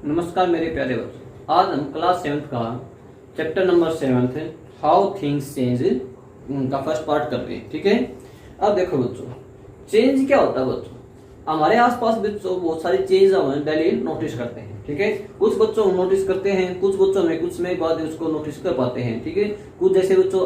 नमस्कार मेरे प्यारे बच्चों, आज हम क्लास 7th का chapter number 7 how things change का फर्स्ट पार्ट कर रहे हैं। ठीक है, अब देखो बच्चों, चेंज क्या होता है बच्चों। हमारे आसपास बच्चों बहुत सारी चेंज हम डेली नोटिस करते हैं। ठीक है, कुछ बच्चों हम नोटिस करते हैं, कुछ बच्चों में कुछ समय बाद उसको नोटिस कर पाते हैं। ठीक है, कुछ जैसे बच्चों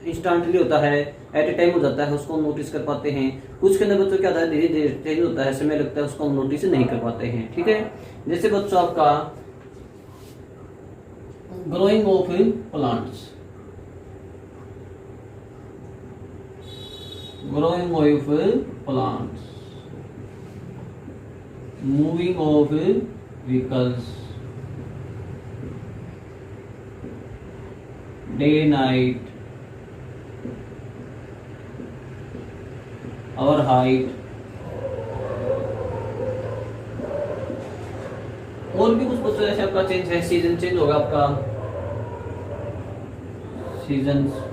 इंस्टेंटली होता है, एट ए टाइम हो जाता है, उसको हम नोटिस कर पाते हैं। कुछ के अंदर बच्चों क्या होता है, धीरे धीरे चेंज होता है, समय लगता है, उसको हम नोटिस नहीं कर पाते हैं। ठीक है, जैसे बच्चों आपका growing of plants, growing of plants, moving of vehicles, day night, our height, और भी कुछ बच्चों जैसे आपका चेंज है, सीजन चेंज होगा आपका, सीजन्स।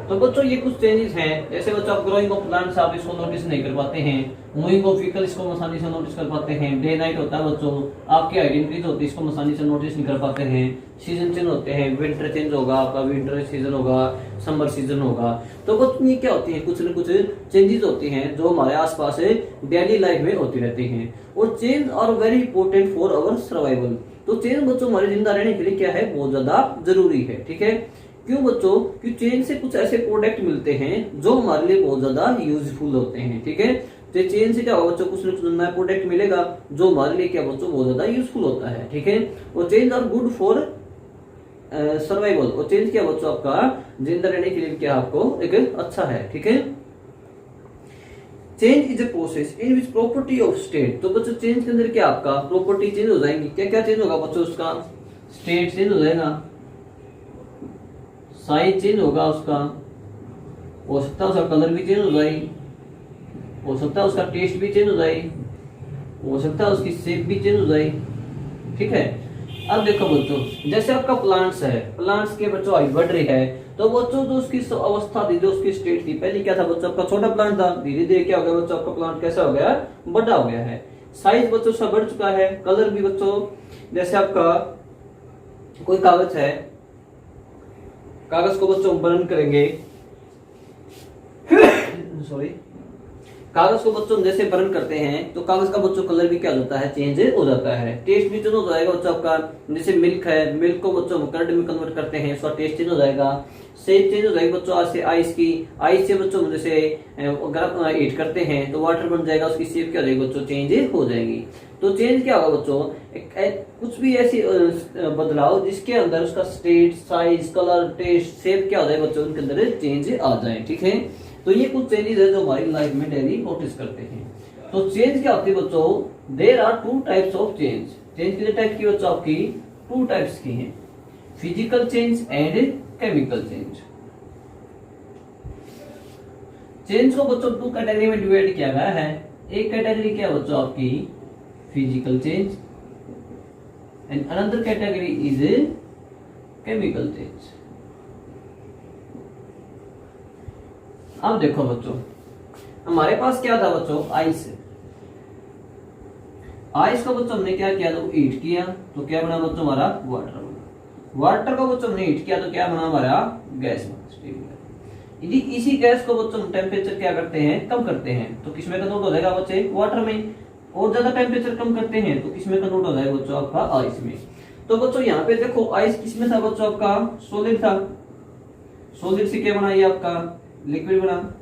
तो बच्चों ये कुछ चेंजेस हैं, जैसे बच्चों आप ग्रोइंग ऑफ प्लांट्स आप इसको नोटिस नहीं कर पाते हैं, मूविंग ऑफ व्हीकल इसको आसानी से नोटिस कर पाते हैं, डे नाइट होता है बच्चों, आपकी हाइट इंक्रीज होती है, इसको आसानी से नोटिस नहीं कर पाते हैं, सीजन चेंज होते हैं, विंटर चेंज होगा आपका, विंटर सीजन होगा, समर सीजन होगा। तो बच्चों ये क्या होती है, कुछ न कुछ चेंजेस होती हैं जो हमारे आसपास डेली लाइफ में होती रहती हैं, और change are very important for our survival. तो चेंज बच्चों हमारे जिंदा रहने के लिए क्या है, बहुत ज्यादा जरूरी है। ठीक है, क्यों बच्चों, कि चेंज से कुछ ऐसे प्रोडक्ट मिलते हैं जो हमारे लिए बहुत ज्यादा यूजफुल होते हैं। ठीक है, तो चेंज से क्या होगा बच्चों, कुछ न कुछ नया प्रोडक्ट मिलेगा जो हमारे लिए क्या बच्चों बहुत ज्यादा यूजफुल होता है। ठीक है, और change are good for survival, और चेंज क्या बच्चों आपका जिंदा रहने के लिए क्या आपको एक अच्छा है। ठीक है, change is a process in which property of state. तो बच्चों चेंज के अंदर क्या आपका प्रॉपर्टी चेंज हो जाएंगी, क्या क्या चेंज होगा बच्चों, उसका स्टेट चेंज हो जाएगा, साइज चेंज होगा उसका, हो सकता है उसका कलर भी चेंज हो जाए, हो सकता है उसका टेस्ट भी चेंज हो जाए, हो सकता है उसकी शेप भी चेंज हो जाए। ठीक है, अब देखो बच्चों, जैसे आपका प्लांट्स है, प्लांट्स के बच्चों हाइट बढ़ रही है, तो बच्चों जो उसकी अवस्था थी, जो उसकी स्टेट थी, पहले क्या था बच्चों आपका छोटा प्लांट था, धीरे धीरे क्या हो गया बच्चों आपका प्लांट कैसा हो गया, बड़ा हो गया है, साइज बच्चों सा बढ़ चुका है, कलर भी बच्चों, जैसे आपका कोई कागज है, कागज को बच्चों बर्न करेंगे सॉरी, कागज को बच्चों जैसे बर्न करते हैं तो कागज का बच्चों कलर भी क्या हो जाता है, चेंज हो जाता है, टेस्ट भी चेंज हो जाएगा बच्चों आपका, जैसे मिल्क है, मिल्क को बच्चों कर्ड में कन्वर्ट करते हैं, उसका टेस्ट चेंज हो जाएगा, शेप चेंज हो जाएगी बच्चों, आज से आइस की, आइस से बच्चों जैसे गर्म हीट करते हैं तो वाटर बन जाएगा, उसकी शेप क्या हो जाएगी बच्चों, चेंज हो जाएगी। तो चेंज क्या होगा बच्चों, कुछ भी ऐसी बदलाव जिसके अंदर उसका state, size, colour, taste, shape क्या हो जाए बच्चों, उनके अंदर चेंज आ जाए। ठीक है, तो ये कुछ चेंजेस है जो हमारी लाइफ में डेली नोटिस करते हैं। तो चेंज क्या होती है बच्चों, there are two types of change. Change कितने टाइप की बच्चों आपकी, टू टाइप्स की हैं, physical change and chemical change. Change को बच्चों टू कैटेगरी में डिवाइड किया गया है। एक कैटेगरी क्या बच्चों आपकी physical change and another category is chemical change. अब देखो बच्चों, हमारे पास क्या था बच्चों, आइस। आइस को बच्चों हमने क्या किया, तो हीट किया तो क्या बना बच्चों हमारा, वाटर बना। वाटर को बच्चों हमने हीट किया तो क्या बना हमारा, गैस बना। यदि इसी गैस को बच्चों हम टेम्परेचर क्या करते हैं, कम करते हैं, तो किसमें कन्वर्ट हो जाएगा बच्चे, वाटर में, और ज्यादा टेम्परेचर कम करते हैं तो किसमें कन्वर्ट हो जाएगा बच्चों आपका, आइस में। तो बच्चों यहाँ पे देखो आइस किसमें था बच्चों आपका, सॉलिड था, सॉलिड से क्या बना ये आपका लिक्विड बना,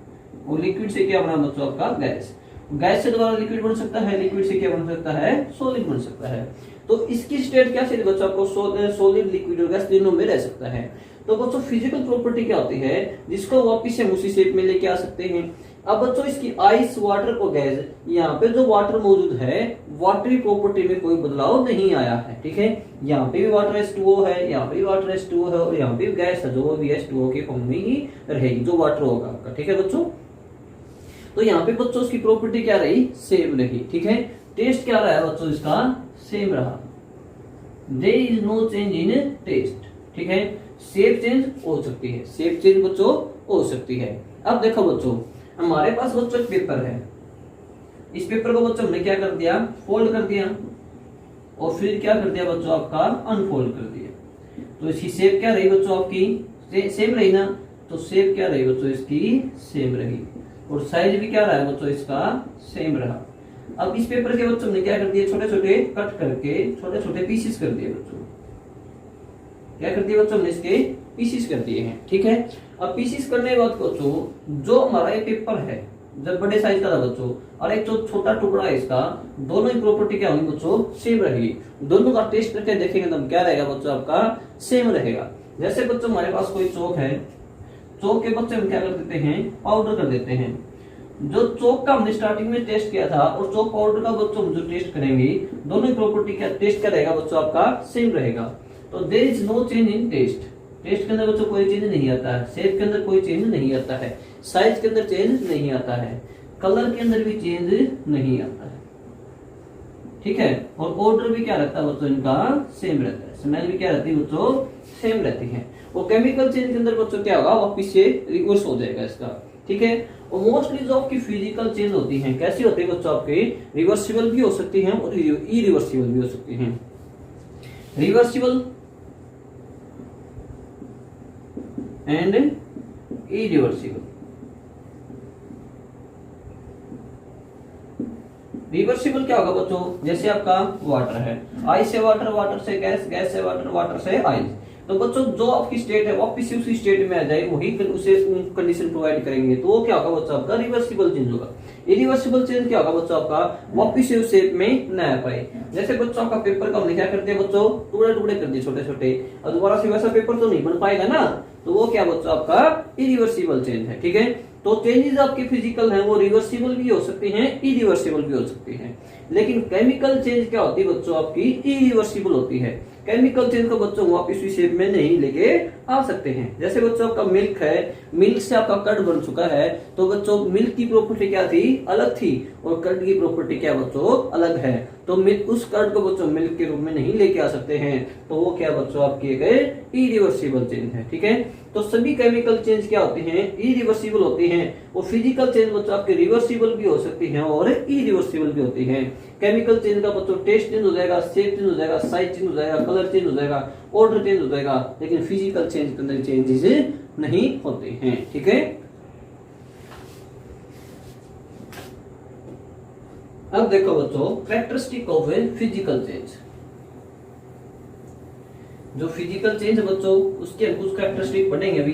और लिक्विड से क्या बना बच्चों आपका गैस, गैस से दोबारा लिक्विड बन सकता है, लिक्विड से क्या बन सकता है, सॉलिड बन सकता है। तो इसकी स्टेट क्या चाहिए बच्चों आपको, सॉलिड, लिक्विड और गैस तीनों में रह सकता है। तो बच्चों फिजिकल प्रॉपर्टी क्या होती है, जिसको वापिस हम उसी शेप में लेके आ सकते हैं। अब बच्चों इसकी आइस, वाटर और गैस, यहाँ पे जो वाटर मौजूद है, वाटरी प्रॉपर्टी में कोई बदलाव नहीं आया है। ठीक है, यहाँ पे भी वाटर H2O है, यहाँ पे भी वाटर H2O है, और यहाँ पे भी गैस है जो भी H2O के फॉर्म में ही रहेगी, जो वाटर होगा आपका। ठीक है बच्चों, तो यहाँ पे बच्चों उसकी प्रॉपर्टी क्या रही, सेम रही। ठीक है, टेस्ट क्या रहा है बच्चों, इसका सेम रहा, there is no change in taste. ठीक है, शेप चेंज हो सकती है, शेप चेंज बच्चों हो सकती है। अब देखो बच्चों, हमारे पास बच्चों पेपर है, इस पेपर को बच्चों हमने क्या कर दिया, फोल्ड कर दिया, और फिर क्या कर दिया बच्चों आपका अनफोल्ड कर दिया। तो इसकी शेप क्या रही बच्चों आपकी सेम रही ना, तो शेप क्या रही बच्चों इसकी सेम रही और साइज भी क्या रहा है बच्चों इसका सेम रहा। अब इस पेपर के बच्चों ने क्या कर दिया, छोटे छोटे कट करके छोटे छोटे पीसेस कर दिए बच्चों। क्या कर दिया बच्चों ने इसके पीसेस कर दिए हैं, ठीक है। अब पीसेस करने के बाद बच्चों जो हमारा ये पेपर है जब बड़े साइज का था बच्चों और एक जो छोटा टुकड़ा है इसका, दोनों की प्रॉपर्टी क्या होगी बच्चों सेम रहेगी। दोनों का टेस्ट करके देखेंगे तो क्या रहेगा बच्चों आपका सेम रहेगा। जैसे बच्चों हमारे पास कोई चौक है, चौक के बच्चे हम क्या कर देते हैं पाउडर कर देते हैं। जो चौक का हमने स्टार्टिंग में टेस्ट किया था और चौक पाउडर का बच्चों हम जो टेस्ट करेंगे दोनों की प्रॉपर्टी क्या टेस्ट क्या रहेगा बच्चों आपका सेम रहेगा। तो there is no change in taste. Taste के अंदर बच्चों कोई चेंज नहीं आता है, शेप के अंदर कोई चेंज नहीं आता है, साइज के अंदर चेंज नहीं आता है, कलर के अंदर भी चेंज नहीं आता है, ठीक है। और ऑर्डर भी क्या रहता है बच्चों इनका सेम रहता है, स्मेल भी क्या रहती है बच्चों सेम रहती है। और केमिकल चेंज के अंदर बच्चों क्या होगा वापिस से रिवर्स हो जाएगा इसका, ठीक है। और मोस्टली जो आपकी फिजिकल चेंज होती है कैसी होती है बच्चों आपके रिवर्सिबल भी हो सकती हैं और इरिवर्सिबल भी हो सकती हैं। Reversible and irreversible. रिवर्सिबल क्या होगा बच्चों, जैसे आपका वाटर है, आइस से वाटर, वाटर से गैस, गैस से वाटर, वाटर से आइस। तो बच्चों जो आपकी स्टेट है वापिस उसी स्टेट में आ जाए, वही उसे कंडीशन प्रोवाइड करेंगे तो वो क्या होगा बच्चों आपका रिवर्सिबल चेंज होगा। इरिवर्सिबल चेंज क्या होगा बच्चों आपका वापिस उस शेप में न आ पाए। जैसे बच्चों का पेपर का हमने क्या कर दिया बच्चों टुकड़े टुकड़े कर दिए छोटे छोटे, और दोबारा से वैसा पेपर तो नहीं बन पाएगा ना, तो वो क्या बच्चों आपका इरिवर्सिबल चेंज है, ठीक है। तो चेंजेस आपके फिजिकल हैं वो रिवर्सिबल भी हो सकती हैं, इरिवर्सिबल भी हो सकती हैं। लेकिन केमिकल चेंज क्या होती है बच्चों आपकी इरिवर्सिबल होती है। केमिकल चेंज को बच्चों वापिस इसी शेप में नहीं लेके आ सकते हैं। जैसे बच्चों आपका मिल्क है, मिल्क से आपका कर्ड बन चुका है, तो बच्चों मिल्क की प्रॉपर्टी क्या थी अलग थी और कर्ड की प्रॉपर्टी क्या बच्चों अलग है। तो मिल्क उस कर्ड को बच्चों मिल्क के रूप में नहीं लेके आ सकते हैं, तो वो क्या बच्चों आपके गए इरिवर्सिबल चेंज है, ठीक है। तो सभी केमिकल चेंज क्या होती हैं इरिवर्सिबल होती हैं। वो फिजिकल चेंज बच्चों आपके रिवर्सिबल भी हो सकती हैं और इरिवर्सिबल भी होती हैं। केमिकल चेंज का बच्चों टेस्ट चेंज हो जाएगा, शेप चेंज हो जाएगा, साइज चेंज हो जाएगा, कलर चेंज हो जाएगा, ऑर्डर चेंज हो जाएगा, लेकिन फिजिकल चेंज के अंदर चेंजेस नहीं होते हैं, ठीक है। अब देखो बच्चों characteristic of a physical change. जो फिजिकल चेंज है बच्चों उसके हम कुछ कैरेक्टरिस्टिक पढ़ेंगे अभी,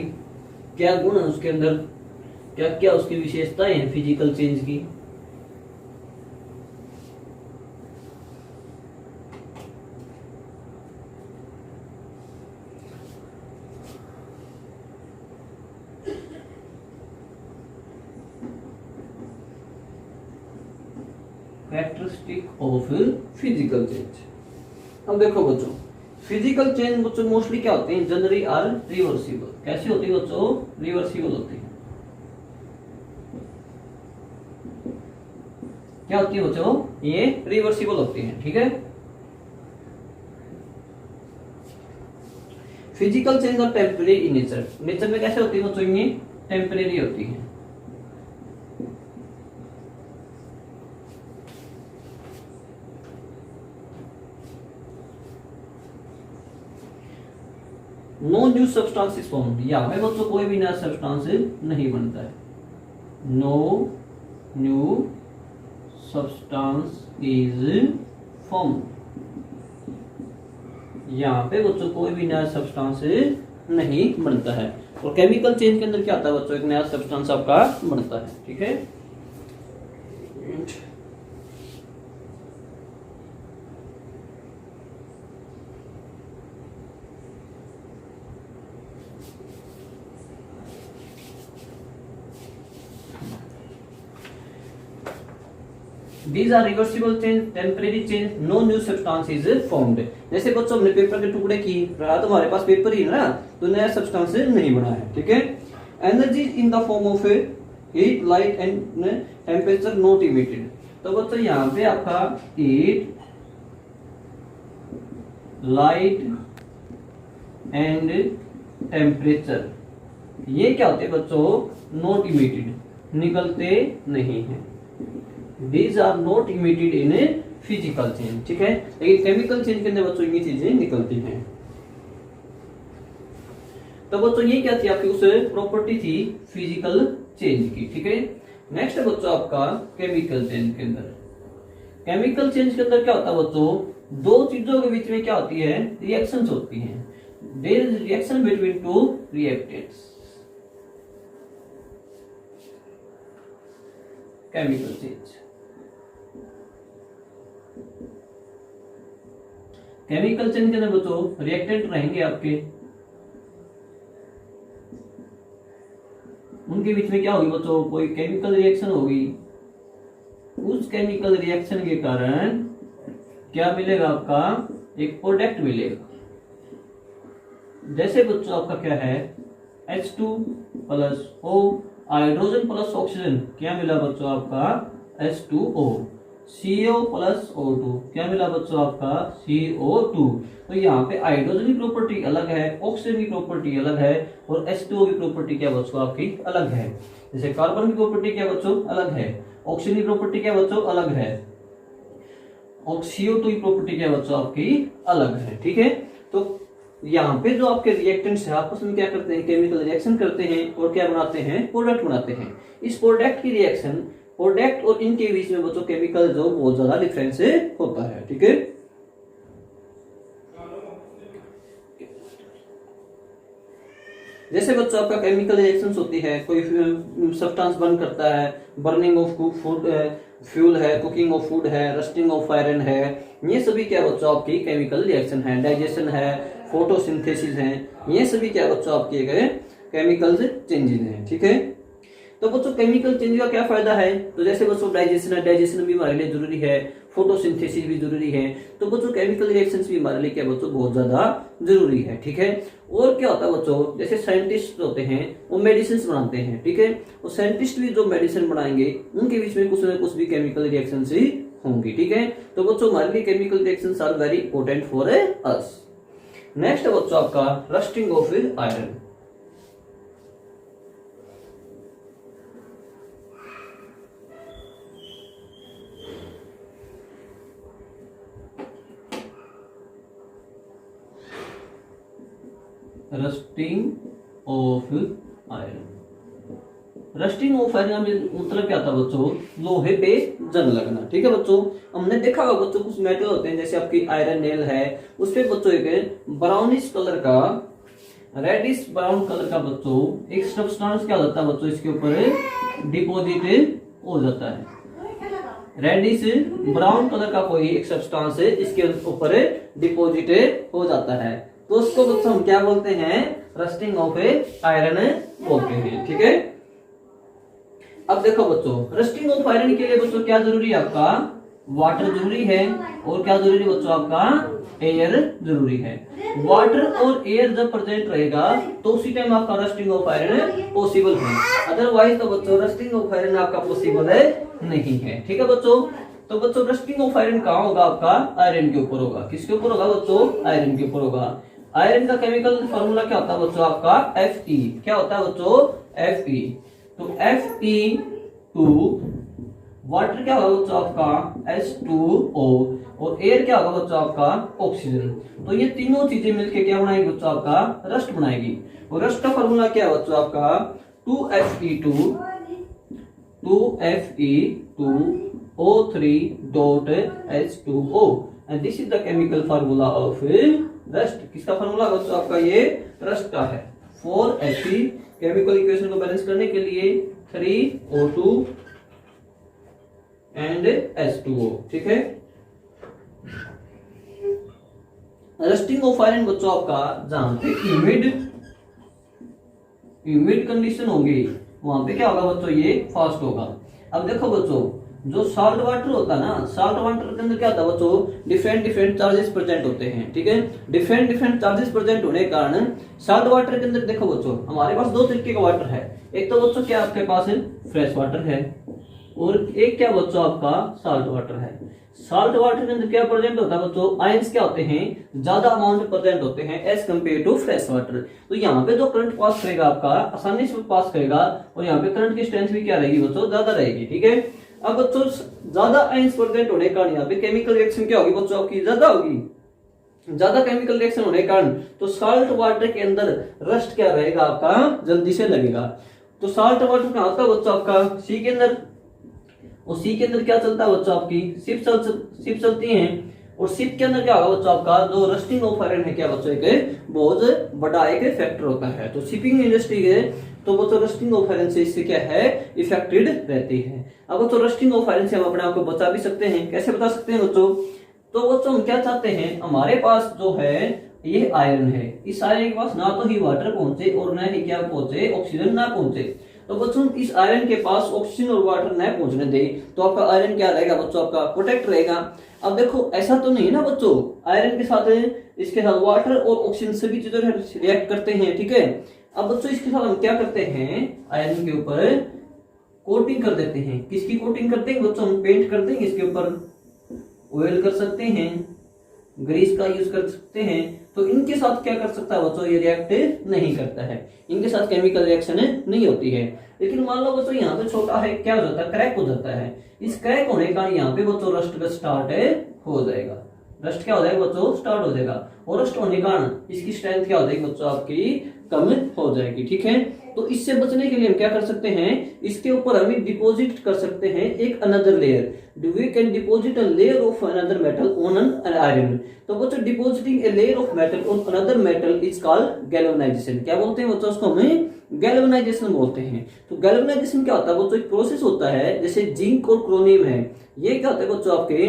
क्या गुण है उसके अंदर, क्या क्या उसकी विशेषताएं हैं फिजिकल चेंज की। Characteristic of physical change. अब देखो बच्चों फिजिकल चेंज बच्चों मोस्टली क्या होते हैं जनरली आर रिवर्सिबल। कैसी होती है बच्चों रिवर्सिबल होती है। क्या होती है बच्चों ये रिवर्सिबल होती है, ठीक है। फिजिकल चेंज और टेम्परेरी इन नेचर। नेचर में कैसे होती है बच्चों ये टेम्परेरी होती है। No new substance is formed, यहाँ पे बच्चों कोई भी नया सब्सटेंस नहीं बनता है। No new substance is formed, यहाँ पे बच्चों कोई भी नया सब्सटेंस नहीं बनता है। और केमिकल चेंज के अंदर क्या आता है बच्चों एक नया सब्सटेंस आपका बनता है, ठीक है। These are reversible change, temporary change, no new substance is formed। जैसे बच्चों हमने पेपर के टुकड़े की रहा तो हमारे पास पेपर ही है ना, तो नया सब्सटेंस नहीं बना है, ठीक है। Energy in the form of heat light and temperature not emitted. तो बच्चों यहाँ पे आपका हीट लाइट एंड टेम्परेचर ये क्या होते हैं बच्चों नॉट इमिटेड, निकलते नहीं है। These are not emitted in physical change, ठीक है। लेकिन केमिकल चेंज के अंदर बच्चों ये चीजें निकलती हैं। तो बच्चों ये क्या थी आपकी, उस प्रॉपर्टी थी फिजिकल चेंज की, ठीक है। नेक्स्ट है बच्चों आपका केमिकल चेंज के अंदर। केमिकल चेंज के अंदर क्या होता है बच्चों, दो चीजों के बीच में क्या होती है, रिएक्शंस होती हैं। There is reaction between two reactants, chemical change. Chemical change के अंदर बच्चों रिएक्टेंट रहेंगे आपके, उनके बीच में क्या होगी बच्चों, कोई केमिकल रिएक्शन होगी। उस केमिकल रिएक्शन के कारण क्या मिलेगा आपका, एक प्रोडक्ट मिलेगा। जैसे बच्चों आपका क्या है, H2 plus O, hydrogen plus oxygen, क्या मिला बच्चों आपका H2O। CO प्लस O2, क्या मिला बच्चों आपका CO2। तो यहाँ पे हाइड्रोजन की प्रॉपर्टी अलग है, ऑक्सीजन की प्रॉपर्टी अलग है, और H2O की प्रॉपर्टी क्या बच्चों आपकी अलग है। जैसे कार्बन की प्रॉपर्टी क्या बच्चों अलग है, ऑक्सीजन की प्रॉपर्टी क्या बच्चों अलग है, और CO2 की प्रॉपर्टी क्या बच्चों आपकी अलग है, ठीक है। तो यहाँ पे जो आपके रिएक्टेंट्स है आपस में क्या करते हैं, केमिकल रिएक्शन करते हैं और क्या बनाते हैं, प्रोडक्ट बनाते हैं। इस प्रोडक्ट की रिएक्शन, प्रोडक्ट और इनके बीच में बच्चों केमिकल जो बहुत ज्यादा डिफरेंस होता है, ठीक है। जैसे बच्चों आपका केमिकल रिएक्शंस होती है, कोई सब्सटेंस बर्न करता है, बर्निंग ऑफ फूड फ्यूल है, कुकिंग ऑफ फूड है, रस्टिंग ऑफ आयरन है, ये सभी क्या बच्चों आपकी केमिकल रिएक्शन है। डाइजेशन है, फोटोसिंथेसिस है, ये सभी क्या बच्चों आपके केमिकल चेंजेस हैं, ठीक है। तो बच्चों केमिकल चेंज का क्या फायदा है, तो जैसे बच्चों डाइजेशन है, डाइजेशन भी हमारे लिए जरूरी है, फोटोसिंथेसिस भी जरूरी है। तो बच्चों केमिकल रिएक्शंस भी हमारे लिए क्या बच्चों बहुत ज्यादा जरूरी है, ठीक है। और क्या होता है बच्चों, जैसे साइंटिस्ट होते हैं वो मेडिसिन बनाते हैं, ठीक है। और साइंटिस्ट भी जो मेडिसिन बनाएंगे उनके बीच में कुछ ना कुछ भी केमिकल रिएक्शंस ही होंगी, ठीक है। तो बच्चों हमारे लिए chemical reactions are very important for us. Next है बच्चों आपका rusting of iron. Rusting of iron, rusting of iron मतलब क्या था बच्चों, लोहे पे जंग लगना, ठीक है बच्चों। हमने देखा होगा बच्चों कुछ मेटल होते हैं, जैसे आपकी आयरन नेल है, उस पे बच्चों एक ब्राउनिश कलर का, रेडिश ब्राउन कलर का बच्चों एक सब्सटेंस क्या होता है बच्चों, इसके ऊपर डिपॉजिट हो जाता है। रेडिश ब्राउन कलर का कोई एक सब्सटेंस है, इसके ऊपर डिपॉजिट हो जाता है, तो उसको बच्चों हम क्या बोलते हैं, रस्टिंग ऑफ आयरन बोलते हैं, ठीक है। अब देखो बच्चों, रस्टिंग ऑफ आयरन के लिए बच्चों क्या जरूरी है आपका, वाटर जरूरी है, और क्या जरूरी है बच्चों आपका, एयर जरूरी है। वाटर और एयर जब प्रेजेंट रहेगा तो उसी टाइम आपका रस्टिंग ऑफ आयरन पॉसिबल है, अदरवाइज तो बच्चों रस्टिंग ऑफ आयरन आपका पॉसिबल नहीं है, ठीक है बच्चों। तो बच्चों रस्टिंग ऑफ आयरन कहाँ होगा आपका, आयरन के ऊपर होगा। किसके ऊपर होगा बच्चों, आयरन के ऊपर होगा। आयरन का केमिकल फॉर्मूला क्या होता है बच्चों आपका, Fe। क्या होता है बच्चों, Fe। तो Fe2, वाटर क्या होगा बच्चों आपका H2O, और एयर क्या होगा बच्चों आपका ऑक्सीजन। तो ये तीनों चीजें मिलके क्या बनाएगी बच्चों आपका, रस्ट बनाएगी। और रस्ट का फॉर्मूला क्या है बच्चों आपका 2Fe2O3.H2O, and this is the chemical formula of rust. किसका फार्मूला बच्चों आपका, ये रस्ट का है। 4Fe केमिकल इक्वेशन को बैलेंस करने के लिए 3O2 एंड H2O, ठीक है। रस्टिंग ऑफ आयरन बच्चों आपका जहां पे ह्यूमिड कंडीशन होगी वहां पे क्या होगा बच्चों, ये फास्ट होगा। अब देखो बच्चों, जो सॉल्ट वाटर होता है ना, सॉल्ट वाटर के अंदर क्या होता है बच्चों, डिफरेंट चार्जेस प्रेजेंट होते हैं, ठीक है। डिफरेंट चार्जेस प्रेजेंट होने के कारण सॉल्ट वाटर के अंदर देखो बच्चों, हमारे पास दो तरीके का वाटर है। एक तो बच्चों क्या आपके पास फ्रेश वाटर है, और एक क्या बच्चों आपका सॉल्ट वाटर है। सॉल्ट वाटर के अंदर क्या प्रेजेंट होता है बच्चों, आयंस क्या होते हैं, ज्यादा अमाउंट प्रेजेंट होते हैं as compare to fresh water. तो यहाँ पे जो करंट पास करेगा आपका आसानी से पास करेगा, और यहाँ पे करंट की स्ट्रेंथ भी क्या रहेगी बच्चों, ज्यादा रहेगी, ठीक है। अब बच्चों ज्यादा आयंस प्रेजेंट होने का यहाँ पे केमिकल रिएक्शन क्या होगी बच्चों आपकी ज्यादा होगी, ज्यादा केमिकल रिएक्शन होने के कारण तो साल्ट वाटर के अंदर रस्ट क्या रहेगा आपका जल्दी से लगेगा। तो साल्ट वाटर कहाँ होता है बच्चों आपका सी के अंदर, और सी के अंदर क्या चलता है बच्चों आपकी शिप चलती है, और शिप के अंदर क्या होगा बच्चों आपका जो रस्टिंग ऑफ आयरन है क्या बच्चों एक बहुत बड़ा एक फैक्टर होता है। तो शिपिंग इंडस्ट्री है तो बच्चों रस्टिंग ऑफ आयरन से इससे क्या है इफेक्टेड रहती है। अब बच्चों रस्टिंग ऑफ आयरन से हम अपने आप को बचा भी सकते हैं, कैसे बता सकते हैं बच्चों, तो बच्चों हम क्या चाहते हैं हमारे पास जो है ये आयरन है, इस आयरन के पास ना तो ही वाटर पहुंचे और ना ही क्या पहुंचे ऑक्सीजन ना पहुंचे। तो बच्चों इस आयरन के पास ऑक्सीजन और वाटर न पहुंचने दे तो आपका आयरन क्या रहेगा बच्चों आपका प्रोटेक्ट रहेगा। अब देखो ऐसा तो नहीं है ना बच्चों, आयरन के साथ इसके साथ वाटर और ऑक्सीजन सभी चीजें रिएक्ट करते हैं, ठीक है। अब बच्चों इसके साथ हम क्या करते हैं आयरन के ऊपर कोटिंग कर देते हैं, किसकी कोटिंग करते हैं बच्चों हम पेंट करते हैं, इसके ऊपर ऑयल कर सकते हैं, ग्रीस का यूज कर सकते हैं। तो इनके साथ क्या कर सकता है बच्चों ये रिएक्ट नहीं करता है, इनके साथ केमिकल रिएक्शन नहीं होती है। लेकिन मान लो बच्चों यहाँ पे छोटा है क्या हो जाता है क्रैक हो जाता है, इस क्रैक होने का यहाँ पे बच्चों रस्ट का स्टार्ट हो जाएगा, रस्ट क्या हो जाएगा बच्चों स्टार्ट हो जाएगा, और रस्ट होने का इसकी स्ट्रेंथ क्या हो जाएगी बच्चों आपकी कम हो जाएगी, ठीक है। तो इससे बचने के लिए हम क्या कर सकते हैं इसके ऊपर हम डिपॉजिट कर सकते हैं एक another layer, we can deposit a layer of another metal on an iron. तो बच्चों depositing a layer of metal on another metal is called galvanisation, क्या बोलते हैं बच्चों उसको हमें गैल्वेनाइजेशन बोलते हैं। तो गैल्वेनाइजेशन क्या होता है बच्चों एक प्रोसेस होता है, जैसे जिंक और क्रोमियम है ये क्या होता है बच्चों आपके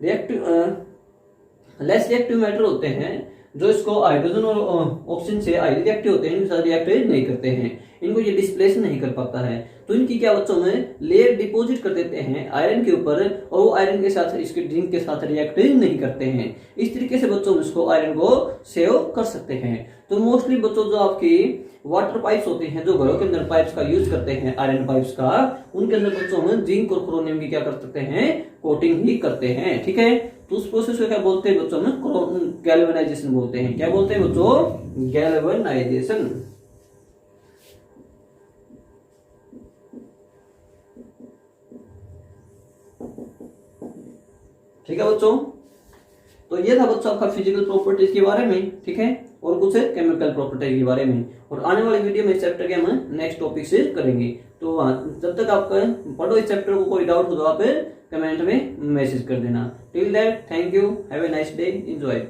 रिएक्टिव लेस रिएक्टिव मैटर होते हैं जो इसको हाइड्रोजन और ऑक्सीजन से हाईली रिएक्टिव होते हैं, इनके साथ रिएक्ट नहीं करते हैं, इनको ये डिस्प्लेस नहीं कर पाता है। तो इनकी क्या बच्चों में लेयर डिपॉजिट कर देते हैं आयरन के ऊपर, और वो आयरन के साथ इसके जिंक के साथ रिएक्ट नहीं करते हैं। इस तरीके से बच्चों इसको आयरन को सेव कर सकते हैं। तो मोस्टली बच्चों जो आपकी वाटर पाइप्स होते हैं जो घरों के अंदर पाइप्स का यूज करते हैं आयरन पाइप्स का, उनके अंदर बच्चों में जिंक और क्रोमियम की क्या कर सकते हैं कोटिंग ही करते हैं, ठीक है। तो उस प्रोसेस को क्या बोलते हैं बच्चों में गैल्वेनाइजेशन बोलते हैं, क्या बोलते हैं बच्चों गैल्वेनाइजेशन। ठीक है बच्चों, तो ये था बच्चों आपका फिजिकल प्रॉपर्टीज के बारे में, ठीक है, और कुछ केमिकल प्रॉपर्टीज के बारे में। और आने वाले वीडियो में इस चैप्टर के हम नेक्स्ट टॉपिक से करेंगे। तो जब तक आप पढ़ो इस चैप्टर को, कोई डाउट हो तो आप कमेंट में मैसेज कर देना। Till that thank you, have a nice day, enjoy.